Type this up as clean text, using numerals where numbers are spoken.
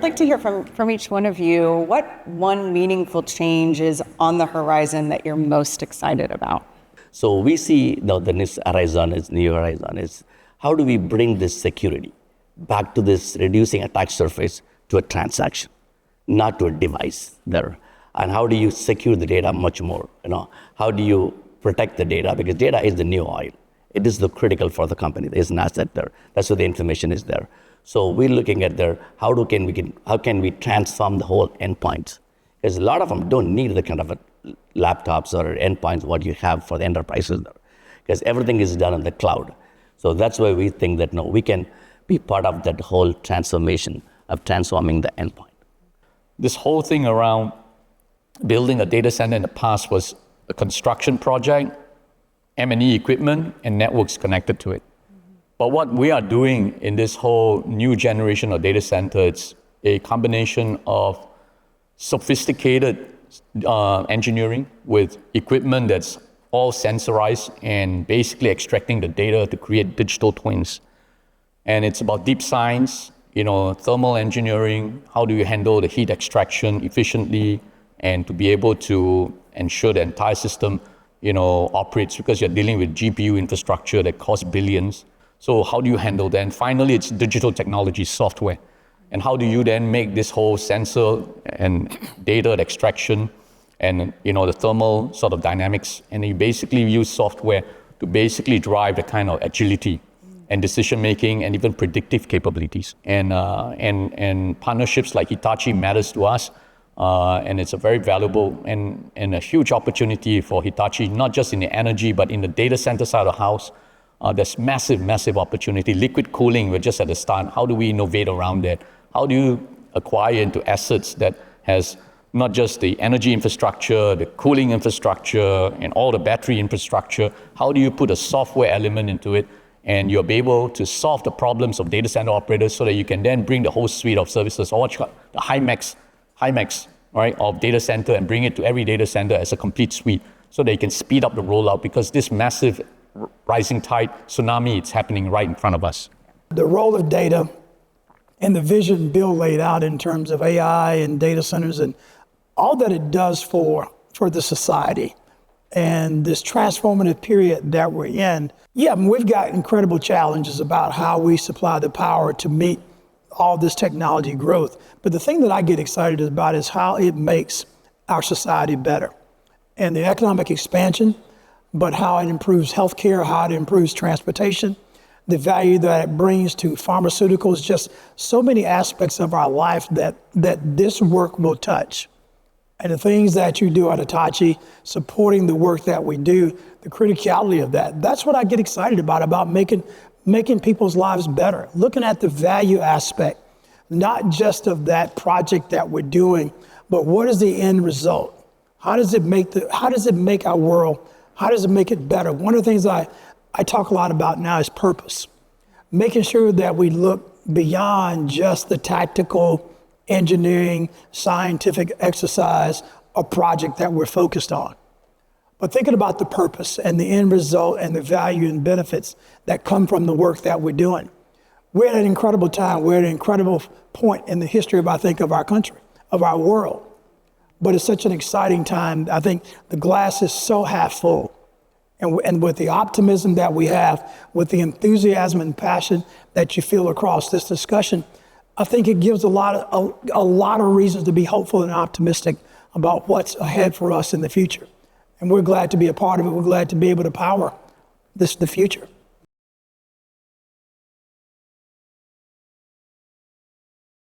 like to hear from each one of you, what one meaningful change is on the horizon that you're most excited about? So we see the new horizon is how do we bring this security back to this reducing attack surface to a transaction, not to a device there. And how do you secure the data much more? How do you protect the data? Because data is the new oil. It is the critical for the company. There's an asset there. That's why the information is there. So we're looking at there, how can we transform the whole endpoints? Because a lot of them don't need the kind of laptops or endpoints what you have for the enterprises there. Because everything is done in the cloud. So that's why we think that we can be part of that whole transformation of transforming the endpoint. This whole thing around building a data center in the past was a construction project, M&E equipment, and networks connected to it. But what we are doing in this whole new generation of data center, it's a combination of sophisticated engineering with equipment that's all sensorized and basically extracting the data to create digital twins. And it's about deep science, thermal engineering, how do you handle the heat extraction efficiently and to be able to ensure the entire system, operates, because you're dealing with GPU infrastructure that costs billions. So how do you handle that? And finally, it's digital technology, software. And how do you then make this whole sensor and data extraction and the thermal sort of dynamics, and you basically use software to basically drive the kind of agility and decision making and even predictive capabilities. And partnerships like Hitachi matters to us. And it's a very valuable and a huge opportunity for Hitachi, not just in the energy, but in the data center side of the house. There's massive opportunity. Liquid cooling, we're just at the start. How do we innovate around that? How do you acquire into assets that has not just the energy infrastructure, the cooling infrastructure, and all the battery infrastructure? How do you put a software element into it? And you'll be able to solve the problems of data center operators so that you can then bring the whole suite of services, or what you call the HiMax, right, of data center, and bring it to every data center as a complete suite so they can speed up the rollout, because this massive rising tide tsunami, it's happening right in front of us. The role of data and the vision Bill laid out in terms of AI and data centers and all that it does for the society and this transformative period that we're in. Yeah, we've got incredible challenges about how we supply the power to meet all this technology growth. But the thing that I get excited about is how it makes our society better. And the economic expansion, but how it improves healthcare, how it improves transportation, the value that it brings to pharmaceuticals, just so many aspects of our life that this work will touch. And the things that you do at Hitachi, supporting the work that we do, the criticality of that's what I get excited about making people's lives better, looking at the value aspect, not just of that project that we're doing, but what is the end result? How does it make our world? How does it make it better? One of the things I talk a lot about now is purpose, making sure that we look beyond just the tactical engineering, scientific exercise or project that we're focused on. But thinking about the purpose and the end result and the value and benefits that come from the work that we're doing. We're at an incredible time. We're at an incredible point in the history of our country, of our world. But it's such an exciting time. I think the glass is so half full. And with the optimism that we have, with the enthusiasm and passion that you feel across this discussion, I think it gives a lot of reasons to be hopeful and optimistic about what's ahead for us in the future. And we're glad to be a part of it. We're glad to be able to power the future.